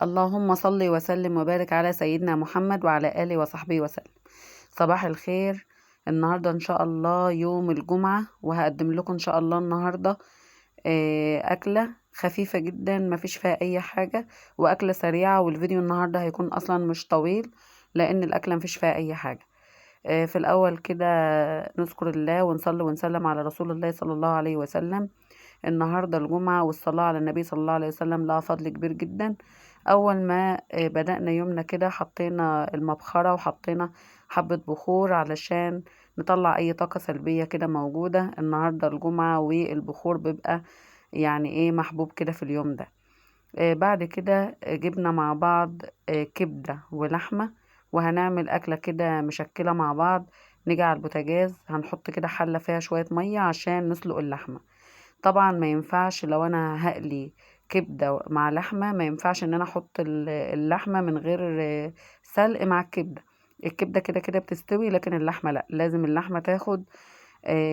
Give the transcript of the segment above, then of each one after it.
اللهم صل وسلم وبارك على سيدنا محمد وعلى آله وصحبه وسلم. صباح الخير. النهاردة إن شاء الله يوم الجمعة، وهقدم لكم إن شاء الله النهاردة أكلة خفيفة جدا مفيش فيها أي حاجة، وأكلة سريعة. والفيديو النهاردة هيكون أصلا مش طويل لأن الأكلة مفيش فيها أي حاجة. في الأول كده نذكر الله ونصلي ونسلم على رسول الله صلى الله عليه وسلم. النهاردة الجمعة، والصلاة على النبي صلى الله عليه وسلم لها فضل كبير جدا. أول ما بدأنا يومنا كده حطينا المبخرة وحطينا حبة بخور علشان نطلع أي طاقة سلبية كده موجودة. النهاردة الجمعة والبخور بيبقى يعني ايه محبوب كده في اليوم ده. بعد كده جبنا مع بعض كبدة ولحمة، وهنعمل أكلة كده مشكلة مع بعض. نيجي على البوتاجاز هنحط كده حلة فيها شوية مية عشان نسلق اللحمة. طبعا ما ينفعش لو انا هقلي كبدة مع لحمة، ما ينفعش ان انا احط اللحمة من غير سلق مع الكبدة. الكبدة كده كده بتستوي، لكن اللحمة لا، لازم اللحمة تاخد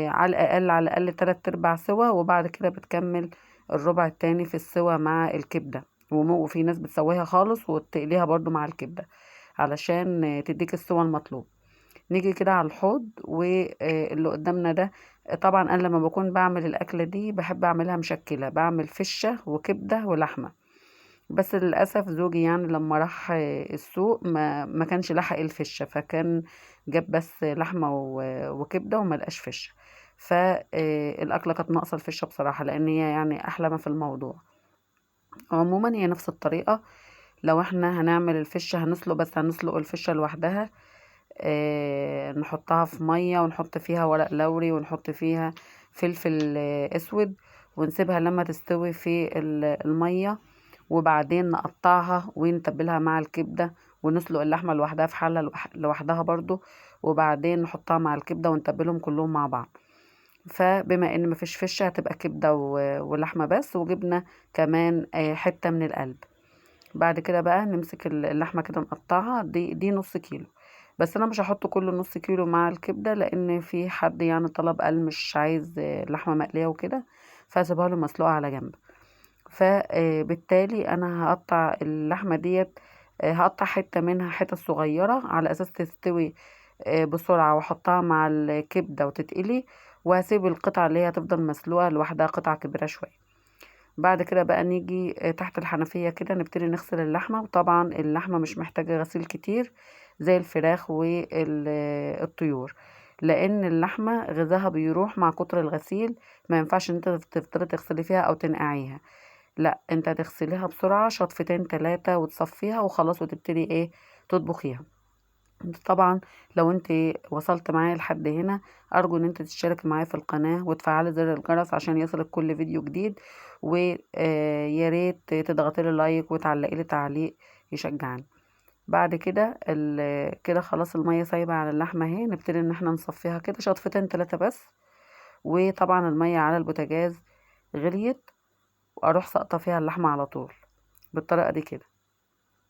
على الأقل 3/4 سوا، وبعد كده بتكمل الربع التاني في السوا مع الكبدة. وفي ناس بتسويها خالص وتقليها برضو مع الكبدة علشان تديك السوا المطلوب. نيجي كده على الحوض واللي قدامنا ده. طبعا انا لما بكون بعمل الاكله دي بحب اعملها مشكله، بعمل فشه وكبده ولحمه. بس للاسف زوجي يعني لما راح السوق ما كانش لحق الفشه، فكان جاب بس لحمه وكبده وما لقاش فشه. فالاكله كانت ناقصه الفشه بصراحه، لان هي يعني احلى ما في الموضوع. عموما هي نفس الطريقه. لو احنا هنعمل الفشه هنسلق الفشه لوحدها. نحطها في مية ونحط فيها ورق لوري ونحط فيها فلفل اسود، ونسيبها لما تستوي في المية. وبعدين نقطعها ونتبلها مع الكبدة، ونسلق اللحمة لوحدها في حلة لوحدها برضو، وبعدين نحطها مع الكبدة ونتبلهم كلهم مع بعض. فبما ان مفيش فشة هتبقى كبدة ولحمة بس، وجبنا كمان حتة من القلب. بعد كده بقى نمسك اللحمة كده نقطعها، دي نص كيلو. بس انا مش هحط كل نص كيلو مع الكبدة، لان في حد يعني طلب قال مش عايز لحمة مقلية وكده، فهسيبها له مسلوقة على جنب. فبالتالي انا هقطع اللحمة ديت، هقطع حتة منها حتة صغيرة على اساس تستوي بسرعة، واحطها مع الكبدة وتتقلي. وهسيب القطعة اللي هي هتفضل مسلوقة لوحدها قطعة كبيرة شوية. بعد كده بقى نيجي تحت الحنفية كده نبتدي نغسل اللحمة. وطبعا اللحمة مش محتاجة غسيل كتير زي الفراخ والطيور، لان اللحمة غذاها بيروح مع كتر الغسيل. ما ينفعش ان انت تفضلي تغسلي فيها او تنقعيها، لا، انت هتغسليها بسرعة شطفتين 3 وتصفيها وخلاص، وتبتدي ايه تطبخيها. طبعا لو انت وصلت معايا لحد هنا، ارجو ان انت تشترك معايا في القناة وتفعلي زر الجرس عشان يصلك كل فيديو جديد. ويا ريت تضغطي لي لايك وتعلقي لي تعليق يشجعني. بعد كده كده خلاص المية سايبة على اللحمة اهي، نبتدي ان احنا نصفيها كده شطفتين 3 بس. وطبعا المية على البوتاجاز غليت، واروح ساقطة فيها اللحمة على طول بالطريقة دي كده.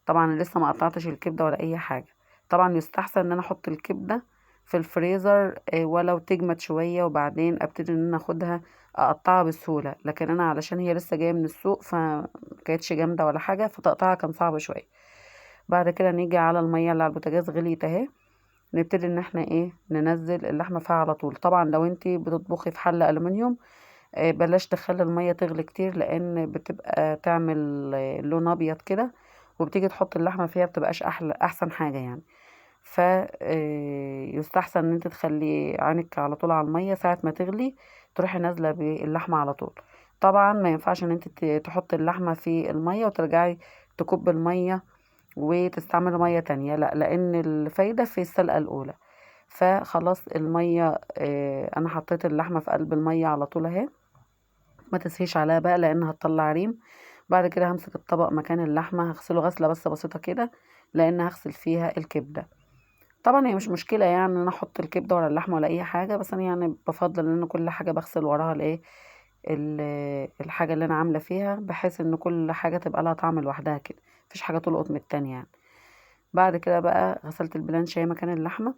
طبعا لسه ما قطعتش الكبده ولا اي حاجه. طبعا يستحسن ان انا احط الكبده في الفريزر ولو تجمد شويه، وبعدين ابتدي ان انا اخدها اقطعها بسهوله. لكن انا علشان هي لسه جايه من السوق فمكانتش جامده ولا حاجه، فتقطيعها كان صعب شويه. بعد كده نيجي على الميه اللي على البوتاجاز غليت اهي، نبتدي ان احنا ايه ننزل اللحمه فيها على طول. طبعا لو انتي بتطبخي في حله الومنيوم بلاش تخلي المية تغلي كتير، لان بتبقى تعمل لون ابيض كده، وبتيجي تحط اللحمة فيها بتبقاش احسن حاجة يعني. ف يستحسن ان انت تخلي عينك على طول على المية ساعة ما تغلي، تروحي نازلة باللحمة على طول. طبعا ما ينفعش ان انت تحطي اللحمة في المية وترجعي تكب المية وتستعملي مية تانية، لا، لان الفايدة في السلقة الاولى. فخلاص المية انا حطيت اللحمة في قلب المية على طول اهي، ما تسهيش عليها بقى لانها هتطلع ريم. بعد كده همسك الطبق مكان اللحمه هغسله غسله بس بسيطه كده، لان هغسل فيها الكبده. طبعا هي مش مشكله يعني ان انا احط الكبده ولا اللحمه ولا اي حاجه، بس انا يعني بفضل ان أنا كل حاجه بغسل وراها الايه الحاجه اللي انا عامله فيها، بحيث ان كل حاجه تبقى لها طعم لوحدها كده، مفيش حاجه تلقط من التانية يعني. بعد كده بقى غسلت البلانشيه مكان اللحمه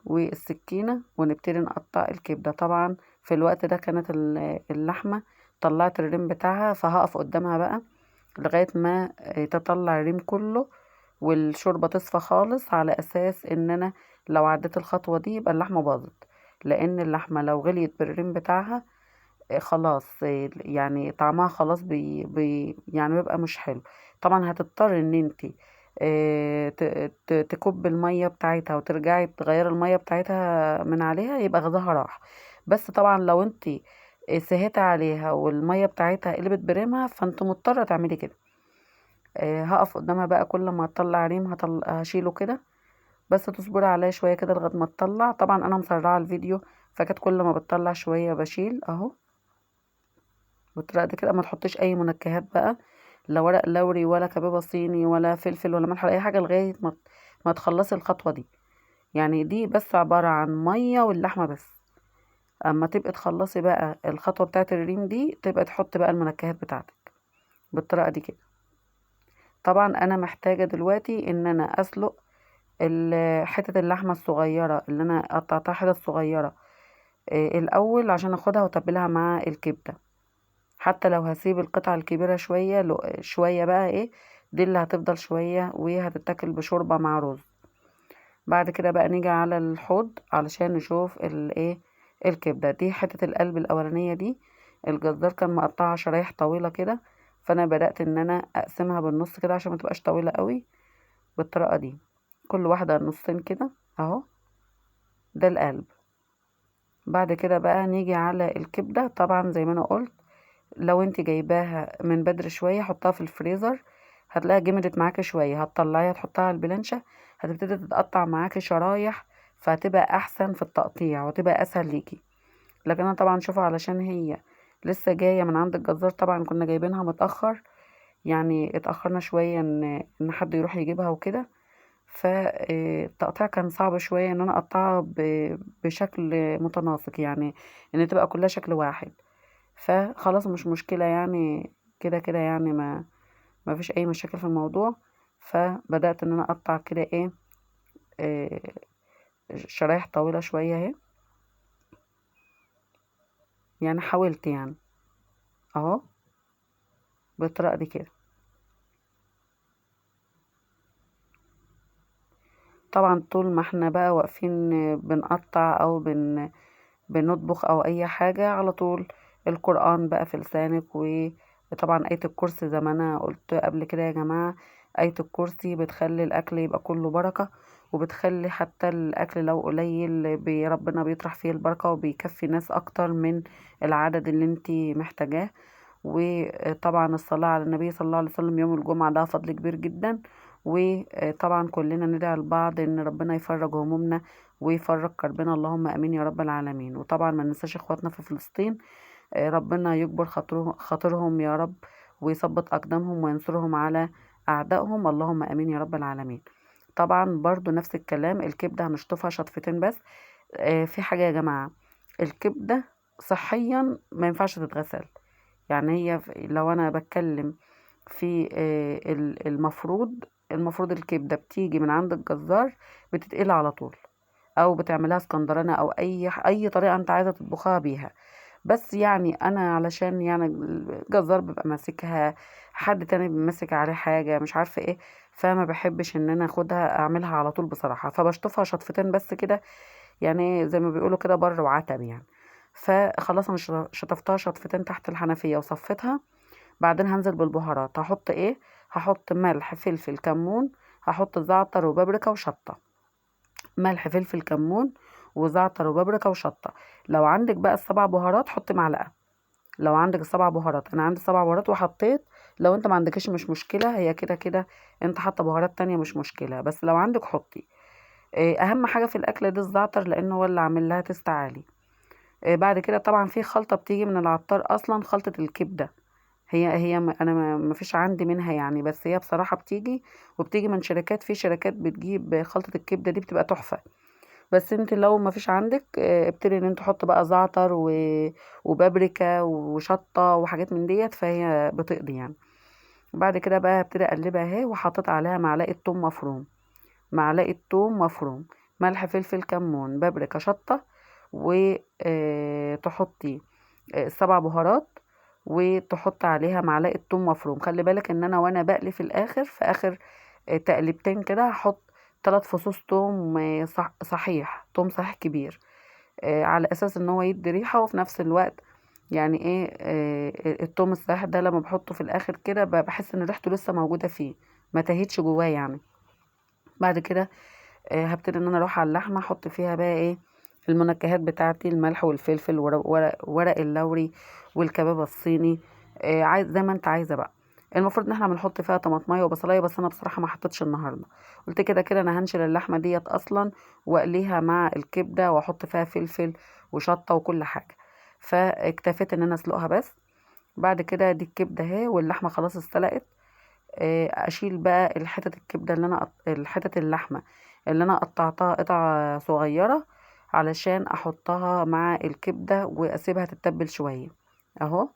والسكينة، ونبتدي نقطع الكبدة. طبعا في الوقت ده كانت اللحمة طلعت الريم بتاعها، فهقف قدامها بقى لغاية ما تطلع الريم كله والشوربة تصفى خالص، على اساس ان انا لو عديت الخطوة دي يبقى اللحمة باظت. لان اللحمة لو غليت بالريم بتاعها خلاص يعني طعمها خلاص يعني بيبقى مش حلو. طبعا هتضطر ان انتي تكب المية بتاعتها وترجعي تغير المية بتاعتها من عليها، يبقى غذاها راح. بس طبعا لو انتي سهيتي عليها والمية بتاعتها قلبت بريمها، فانت مضطرة تعملي كده. هقف قدامها بقى كل ما اطلع ريم هشيله كده. بس تصبري عليا شوية كده لغاية ما تطلع. طبعا انا مسرعة الفيديو، فكانت كل ما بتطلع شوية بشيل اهو بالطريقة دي كده. ما تحطيش اي منكهات بقى، لا ورق لوري ولا كبابة صيني ولا فلفل ولا ملح ولا اي حاجة، لغاية ما تخلصي الخطوة دي. يعني دي بس عبارة عن مية واللحمة بس. اما تبقي تخلصي بقى الخطوة بتاعة الريم دي، تبقى تحطي بقى المنكهات بتاعتك بالطريقة دي كده. طبعا انا محتاجة دلوقتي ان انا اسلق حتة اللحمة الصغيرة اللي انا قطعتها حتت صغيرة الاول، عشان اخدها واتبلها مع الكبدة. حتى لو هسيب القطعة الكبيرة شوية شوية بقى دي اللي هتفضل شوية وهتتاكل بشوربة مع رز. بعد كده بقى نيجي على الحوض علشان نشوف الكبدة دي. حتة القلب الأولانية دي الجزار كان مقطعها شرايح طويلة كده، فأنا بدأت إن أنا أقسمها بالنص كده عشان متبقاش طويلة قوي بالطريقة دي. كل واحدة نصين كده اهو، ده القلب. بعد كده بقى نيجي على الكبدة. طبعا زي ما انا قلت، لو انت جايباها من بدري شوية حطها في الفريزر، هتلاقيها جمدت معاكي شوية، هتطلعيها تحطها على البلانشة هتبتدي تتقطع معاكي شرايح، فهتبقى احسن في التقطيع وتبقى اسهل ليكي. لكن انا طبعا شوفها علشان هي لسه جاية من عند الجزار، طبعا كنا جايبينها متأخر، يعني اتأخرنا شوية ان حد يروح يجيبها وكده. فالتقطيع كان صعب شوية ان انا اقطعها بشكل متناسق، يعني ان تبقى كلها شكل واحد. فخلاص مش مشكلة يعني، كده كده يعني ما فيش اي مشاكل في الموضوع. فبدأت ان انا اقطع كده آه، شرايح طويلة شوية اهي، يعني حاولت يعني اهو بالطريقة دي كده. طبعا طول ما احنا بقى واقفين بنقطع او بنطبخ او اي حاجة، على طول القرآن بقى في لسانك. وطبعا آية الكرسي زي ما انا قلت قبل كده يا جماعة، آية الكرسي بتخلي الاكل يبقى كله بركة، وبتخلي حتى الاكل لو قليل ربنا بيطرح فيه البركة وبيكفي ناس اكتر من العدد اللي انتي محتاجاه. وطبعا الصلاة على النبي صلى الله عليه وسلم يوم الجمعة ده فضل كبير جدا. وطبعا كلنا ندعي لبعض ان ربنا يفرج همومنا ويفرج كربنا، اللهم امين يا رب العالمين. وطبعا ما ننساش اخواتنا في فلسطين، ربنا يكبر خاطرهم يا رب، ويثبت اقدامهم وينصرهم على اعدائهم، اللهم امين يا رب العالمين. طبعا برضو نفس الكلام، الكبده هنشطفها شطفتين بس. في حاجه يا جماعه، الكبده صحيا ما ينفعش تتغسل. يعني هي لو انا بتكلم في المفروض الكبده بتيجي من عند الجزار بتتقلي على طول، او بتعملها اسكندراني او اي طريقه انت عايزه تطبخها بيها. بس يعني انا علشان يعني الجزار بيبقى ماسكها، حد تاني بيمسك عليه حاجه مش عارفه فما بحبش ان انا اخدها اعملها على طول بصراحه، فبشطفها شطفتين بس كده، يعني زي ما بيقولوا كده بر وعتب يعني. فخلاص انا شطفتها شطفتين تحت الحنفيه وصفتها. بعدين هنزل بالبهارات. هحط هحط ملح فلفل كمون، هحط زعتر وبابريكا وشطه. ملح فلفل كمون وزعتر وبابريكا وشطه. لو عندك بقى السبع بهارات حط معلقه. لو عندك السبع بهارات، انا عندي سبع بهارات وحطيت. لو انت ما عندكش مش مشكله، هي كده كده انت حاطه بهارات تانية مش مشكله، بس لو عندك حطي. اهم حاجه في الاكله دي الزعتر، لانه هو اللي عامل لها تست عالي. بعد كده طبعا في خلطه بتيجي من العطار اصلا، خلطه الكبده. هي انا ما فيش عندي منها يعني، بس هي بصراحه بتيجي، وبتيجي من شركات، في شركات بتجيب خلطه الكبده دي بتبقى تحفه. بس انت لو ما فيش عندك ابتدي ان انت تحط بقى زعتر وبابريكا وشطه وحاجات من ديت، فهي بتقضي يعني. بعد كده بقى ابتدي اقلبها اهي، وحطيت عليها معلقه توم مفروم، معلقه توم مفروم، ملح فلفل كمون بابريكا شطه، وتحطي السبع بهارات، وتحط عليها معلقه توم مفروم. خلي بالك ان انا وانا بقلي في الاخر، في اخر تقليبتين كده، هحط 3 فصوص توم صحيح، توم صحيح كبير، على اساس ان هو يدي ريحه، وفي نفس الوقت يعني ايه، التوم الصحيح ده لما بحطه في الاخر كده بحس ان ريحته لسه موجوده فيه، ما تهيتش جواه يعني. بعد كده هبتدي ان انا اروح على اللحمه، احط فيها بقى ايه، المنكهات بتاعتي، الملح والفلفل، ورق اللوري، والكباب الصيني، عايز زي ما انت عايزه بقى. المفروض ان احنا بنحط فيها طماطمايه وبصلايه، بس انا بصراحه ما حطيتش النهارده. قلت كده كده انا هنشل اللحمه ديت اصلا واقليها مع الكبده، واحط فيها فلفل وشطه وكل حاجه، فاكتفيت ان انا اسلقها بس. بعد كده دي الكبده اهي، واللحمه خلاص استلقت. اشيل بقى الحتت الكبده اللي انا الحتت اللحمه اللي انا قطعتها قطع صغيره، علشان احطها مع الكبده واسيبها تتبل شويه اهو.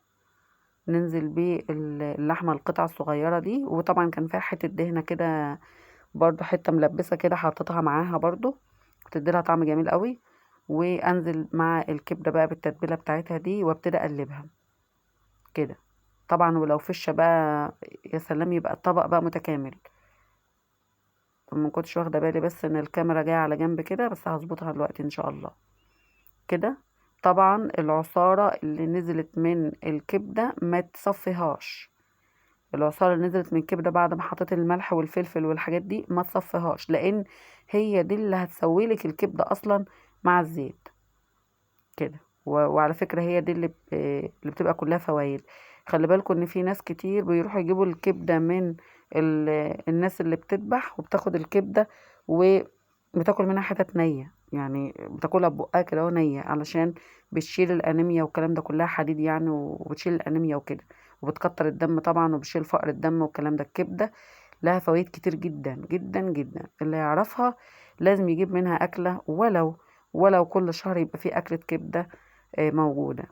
ننزل باللحمه القطع الصغيره دي، وطبعا كان فيها حته دهنه كده برضو، حته ملبسه كده، حطيتها معاها برضو، بتديلها طعم جميل قوي. وانزل مع الكبده بقى بالتتبيله بتاعتها دي، وابتدي اقلبها كده. طبعا ولو فشه بقى يا سلام، يبقى الطبق بقى متكامل. ما كنتش واخده بالي بس ان الكاميرا جايه على جنب كده، بس هظبطها دلوقتي ان شاء الله كده. طبعا العصاره اللي نزلت من الكبده ما تصفيهاش، العصاره اللي نزلت من الكبده بعد ما حطيت الملح والفلفل والحاجات دي ما تصفيهاش، لان هي دي اللي هتسويلك الكبده اصلا مع الزيت كده. وعلى فكرة هي دي اللي بتبقى كلها فوائد. خلي بالكم ان في ناس كتير بيروحوا يجيبوا الكبدة من الناس اللي بتذبح، وبتاخد الكبدة وبتاكل منها حتت نية، يعني بتاكلها ببقها كده نية، علشان بتشيل الانيميا والكلام ده، كلها حديد يعني، وبتشيل الانيميا وكده، وبتكتر الدم طبعا، وبتشيل فقر الدم والكلام ده. الكبدة لها فوائد كتير جدا جدا جدا، اللي يعرفها لازم يجيب منها أكلة، ولو كل شهر يبقى فيه أكلة كبدة موجودة.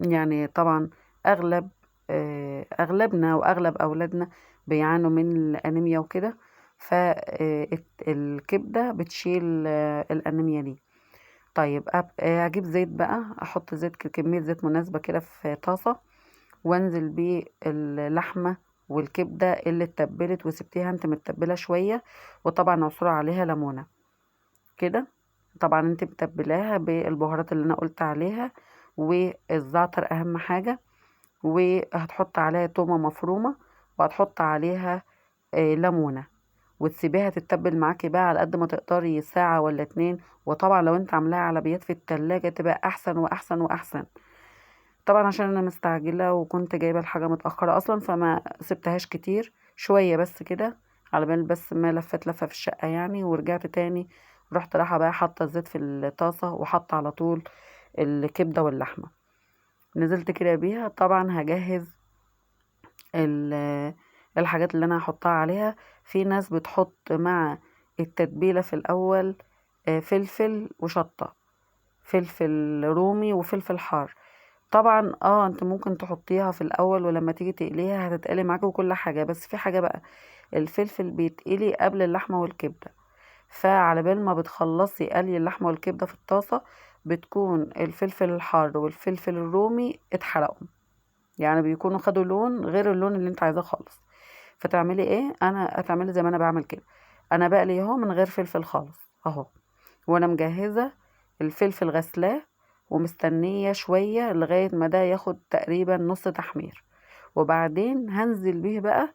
يعني طبعا أغلب أغلبنا وأغلب أولادنا بيعانوا من الأنيميا وكده، فالكبدة بتشيل الأنيميا دي. طيب أجيب زيت بقى، أحط زيت، كمية زيت مناسبة كده في طاسة، وانزل باللحمة والكبدة اللي اتبلت وسبتيها انت متبلة شوية، وطبعا عصور عليها ليمونة كده. طبعا انت متبلاها بالبهارات اللي انا قلت عليها، والزعتر اهم حاجة، وهتحط عليها تومة مفرومة، وهتحط عليها ليمونة، وتسيبيها تتبل معاكي بقى على قد ما تقدري، ساعة ولا 2. وطبعا لو انت عاملاها على بيات في التلاجة تبقى احسن واحسن واحسن. طبعا عشان انا مستعجلة وكنت جايبة الحاجة متأخرة اصلا، فما سبتهاش كتير، شوية بس كده، على بال بس ما لفت لفة في الشقة يعني، ورجعت تاني. رحت رايحة بقى حاطة الزيت في الطاسة، وحاطة على طول الكبدة واللحمة، نزلت كده بيها. طبعا هجهز الحاجات اللي انا هحطها عليها. في ناس بتحط مع التتبيلة في الاول فلفل وشطة، فلفل رومي وفلفل حار. طبعا انت ممكن تحطيها في الاول، ولما تيجي تقليها هتتقلي معاكي وكل حاجة، بس في حاجة بقى، الفلفل بيتقلي قبل اللحمة والكبدة، فعلى بال ما بتخلصي قلي اللحمة والكبدة في الطاسة، بتكون الفلفل الحار والفلفل الرومي اتحرقوا، يعني بيكونوا خدوا لون غير اللون اللي انت عايزاه خالص. فتعملي ايه، هتعملي زي ما انا بعمل كده، انا بقلي اهو من غير فلفل خالص اهو، وانا مجهزة الفلفل غسلاه، ومستنية شوية لغاية ما ده ياخد تقريبا نص تحمير، وبعدين هنزل بيه بقى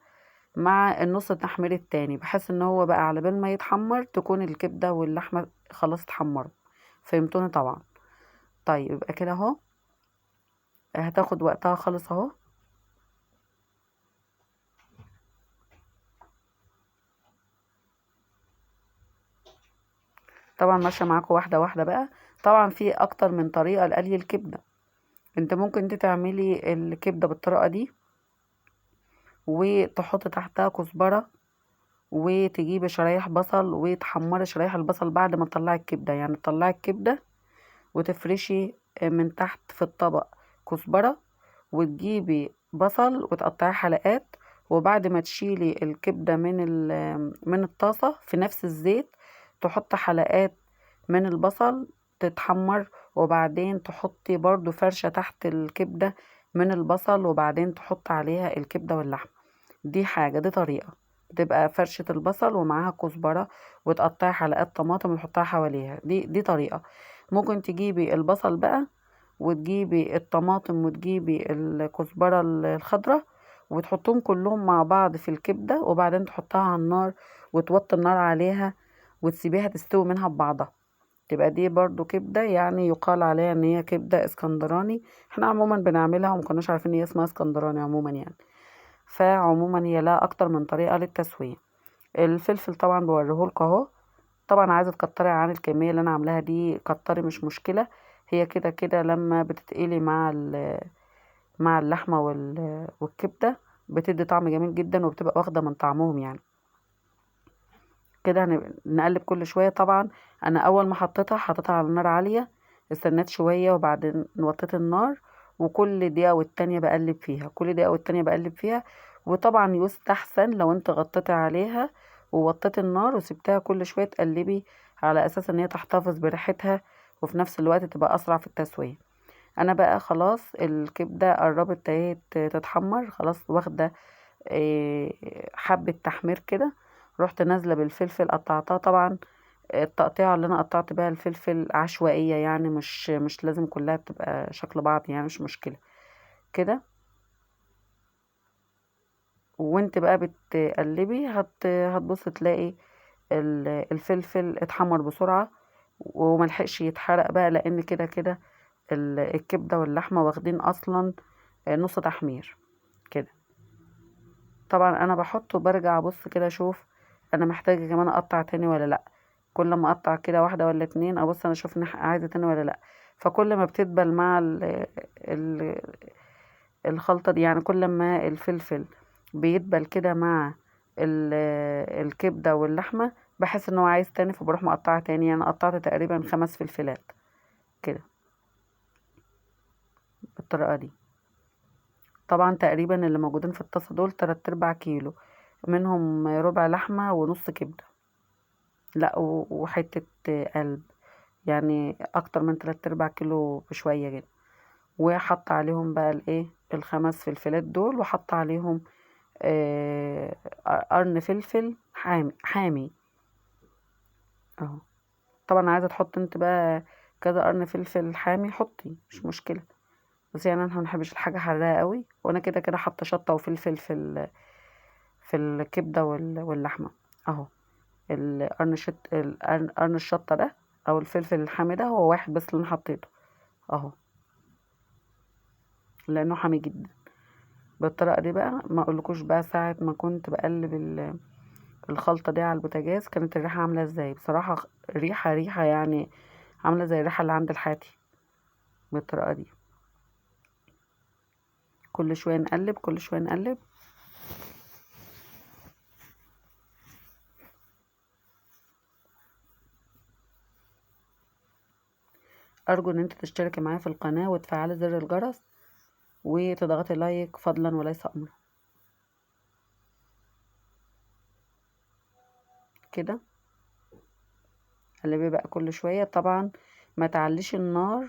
مع النص التحمير التاني، بحيث ان هو بقى على بال ما يتحمر تكون الكبدة واللحمة خلاص اتحمروا. فهمتوني طبعا؟ طيب يبقى كده اهو، هتاخد وقتها خالص اهو. طبعا ماشية معاكم واحدة واحدة بقى. طبعا في اكتر من طريقة لقلي الكبدة، انت ممكن انت تعملي الكبدة بالطريقة دي، وتحط تحتها كزبرة، وتجيبي شرايح بصل، وتحمري شرايح البصل بعد ما تطلعي الكبدة، يعني تطلعي الكبدة وتفرشي من تحت في الطبق كزبرة، وتجيبي بصل وتقطعي حلقات، وبعد ما تشيلي الكبدة من الطاسة في نفس الزيت، تحط حلقات من البصل تتحمر، وبعدين تحطي برضو فرشة تحت الكبدة من البصل وبعدين تحط عليها الكبدة واللحمة. دي حاجة، دي طريقة. بتبقى فرشة البصل ومعاها كزبرة وتقطعي حلقات طماطم وتحطها حواليها. دي طريقة. ممكن تجيبي البصل بقى وتجيبي الطماطم وتجيبي الكزبرة الخضراء وتحطهم كلهم مع بعض في الكبدة وبعدين تحطها على النار وتوطي النار عليها وتسيبيها تستوي منها ببعضها. تبقى دي برضو كبدة، يعني يقال عليها ان هي كبدة اسكندراني. احنا عموما بنعملها ومكناش عارفين ان هي اسمها اسكندراني عموما يعني. فعموما هي لها اكتر من طريقة للتسوية. الفلفل طبعا بوريهولك اهو. طبعا عايزة تكتري عن الكمية اللي انا عاملاها دي كتري، مش مشكلة. هي كده كده لما بتتقلي مع اللحمة والكبدة بتدي طعم جميل جدا وبتبقى واخدة من طعمهم يعني. كده نقلب كل شوية. طبعا انا اول ما حطيتها على نار عالية، استنيت شوية وبعدين وطيت النار، وكل دقيقة والتانية بقلب فيها، كل دقيقة والتانية بقلب فيها. وطبعا يستحسن لو انت غطيتي عليها ووطيت النار وسبتها كل شوية تقلبي، على اساس ان هي تحتفظ بريحتها وفي نفس الوقت تبقى اسرع في التسوية. انا بقى خلاص الكبدة قربت اهي تتحمر خلاص، واخدة حبة تحمير كده. رحت نازلة بالفلفل، قطعتها طبعا. التقطيعة اللي انا قطعت بيها الفلفل عشوائية، يعني مش لازم كلها تبقى شكل بعض، يعني مش مشكلة كده. وانت بقى بتقلبي هتبص تلاقي الفلفل اتحمر بسرعة وملحقش يتحرق بقى، لان كده كده الكبدة واللحمة واخدين اصلا نص تحمير كده. طبعا انا بحط وبرجع ابص كده اشوف انا محتاجة كمان اقطع تاني ولا لا. كل ما اقطع كده واحدة ولا اتنين ابص انا اشوف ان عايزة تاني ولا لا. فكل ما بتدبل مع ال الخلطة دي، يعني كل ما الفلفل بيدبل كده مع ال- الكبدة واللحمة، بحس ان هو عايز تاني فبروح مقطعة تاني. يعني قطعت تقريبا 5 فلفلات كده بالطريقة دي. طبعا تقريبا اللي موجودين في الطاسة دول 3/4 كيلو، منهم ربع لحمة ونص كبدة، لا وحتة قلب، يعني اكتر من 3/4 كيلو بشوية كده. وحط عليهم بقى الايه ال5 فلفلات دول، وحط عليهم قرن فلفل حامي اهو. طبعا عايزة تحط انت بقى كذا قرن فلفل حامي حطي، مش مشكلة. بس يعني انا منحبش الحاجة حراقة قوي، وانا كده كده حاطة شطة وفلفل في الكبدة واللحمة اهو. قرن الشطة ده او الفلفل الحامي ده هو واحد بس اللي انا حطيته اهو، لانه حامي جدا. بالطريقة دي بقى ما اقولكوش بقى ساعة ما كنت بقلب الخلطة دي على البوتاجاز كانت الريحة عاملة ازاي بصراحة. ريحة يعني عاملة زي الريحة اللي عند الحاتي. بالطريقة دي كل شوية نقلب كل شوية نقلب. ارجو ان انت تشتركي معايا في القناة وتفعلي زر الجرس وتضغطي لايك فضلا وليس امرا كده. قلبي بقى كل شوية. طبعا ما تعليش النار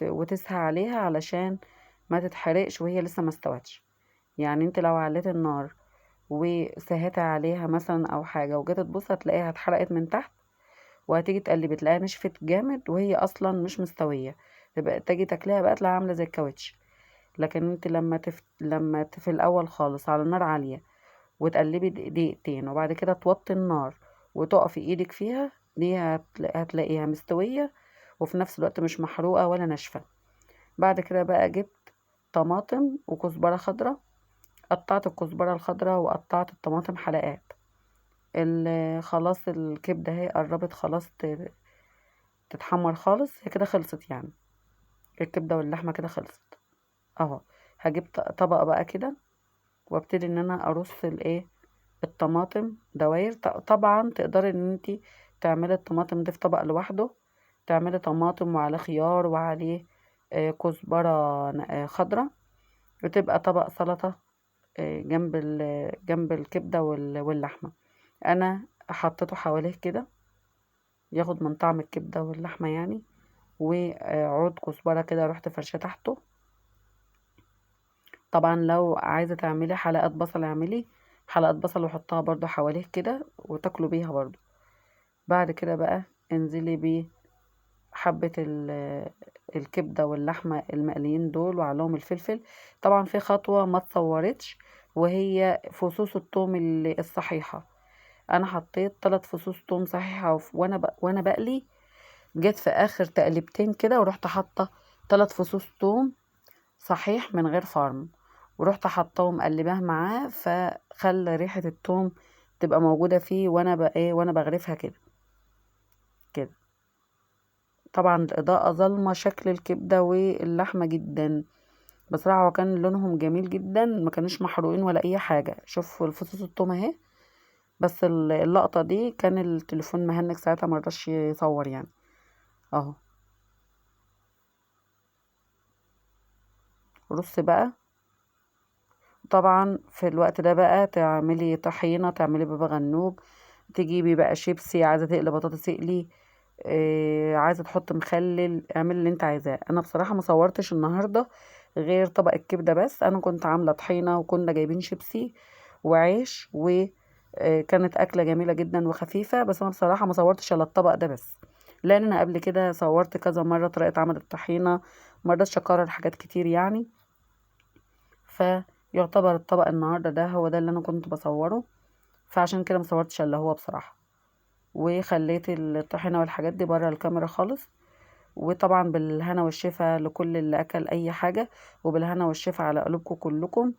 وتسهى عليها علشان ما تتحرقش وهي لسه ما استوتش. يعني انت لو عليت النار وسهيتي عليها مثلا او حاجة وجيت تبص هتلاقيها اتحرقت من تحت، وهتيجي تقلبي تلاقيها نشفت جامد وهي اصلا مش مستوية. تبقى تيجي تاكليها بقى تلاقيها عاملة زي الكاوتش. لكن انت في الاول خالص على نار عالية وتقلبي دقيقتين وبعد كده توطي النار وتقفي ايدك فيها، دي هتلاقيها مستوية وفي نفس الوقت مش محروقة ولا ناشفة. بعد كده بقى جبت طماطم وكزبرة خضراء، قطعت الكزبرة الخضراء وقطعت الطماطم حلقات. خلاص الكبدة اهي قربت خلاص تتحمر خالص، هي كده خلصت يعني. الكبدة واللحمة كده خلصت اهو. هجيب طبق بقى كده وابتدي ان انا ارص الطماطم دواير. طبعا تقدري ان انتي تعملي الطماطم دي في طبق لوحده، تعملي طماطم وعليه خيار وعليه كزبرة خضرة، وتبقى طبق سلطة جنب الكبدة واللحمة. انا حطيته حواليه كده ياخد من طعم الكبدة واللحمة يعني. وعود كزبرة كده رحت فرشة تحته طبعا لو عايزة تعملي حلقات بصل اعملي حلقات بصل وحطها برضو حواليه كده وتاكلوا بيها برضو. بعد كده بقى انزلي بحبة الكبدة واللحمة المقليين دول وعليهم الفلفل. طبعا في خطوة ما اتصورتش، وهي فصوص الثوم الصحيحة. انا حطيت 3 فصوص ثوم صحيحة وانا بقلي. جيت في اخر تقلبتين كده ورحت حاطة 3 فصوص ثوم صحيح من غير فرم، ورحت حطاهم مقلباه معاه، فخلى ريحة الثوم تبقى موجودة فيه وانا بغرفها كده كده. طبعا الإضاءة ظالمة شكل الكبدة واللحمة جدا. بصراحة هو كان لونهم جميل جدا، ما كانوش محروقين ولا أي حاجة. شوفوا الفصوص التوم اهي. بس اللقطة دي كان التليفون مهنج ساعتها مرضاش يصور يعني. اهو. رص بقى. طبعا في الوقت ده بقى تعملي طحينة، تعملي بابا غنوج، تجيبي بقى شيبسي، عايزة تقلي بطاطس اقلي، عايزة تحط مخلل، اعملي اللي انت عايزاه. انا بصراحة ما صورتش النهاردة غير طبق الكبدة بس. انا كنت عاملة طحينة وكنا جايبين شيبسي وعيش كانت أكلة جميلة جدا وخفيفة. بس أنا بصراحة ما صورتش إلا الطبق ده بس، لأن أنا قبل كده صورت كذا مرة طريقة عمل الطحينة، مرضتش أكرر حاجات كتير يعني. فيعتبر الطبق النهاردة ده هو ده اللي أنا كنت بصوره، فعشان كده مصورتش إلا هو بصراحة. وخليت الطحينة والحاجات دي برا الكاميرا خالص. وطبعا بالهنا والشفا لكل اللي أكل أي حاجة، وبالهنا والشفا على قلوبكم كلكم.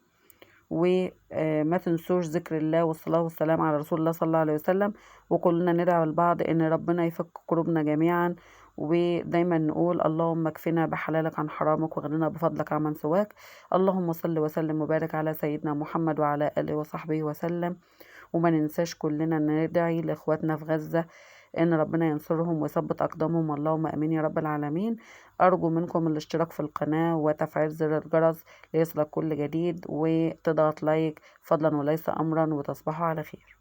وما تنسوش ذكر الله والصلاة والسلام على رسول الله صلى الله عليه وسلم. وكلنا ندعو لبعض ان ربنا يفك كروبنا جميعا. ودايما نقول اللهم اكفنا بحلالك عن حرامك وغننا بفضلك عمن سواك. اللهم صل وسلم وبارك على سيدنا محمد وعلى آله وصحبه وسلم. وما ننساش كلنا ندعي لاخواتنا في غزة ان ربنا ينصرهم ويثبت اقدامهم، اللهم امين يا رب العالمين. ارجو منكم الاشتراك في القناة وتفعيل زر الجرس ليصلك كل جديد، وتضغط لايك فضلا وليس امرا، وتصبحوا على خير.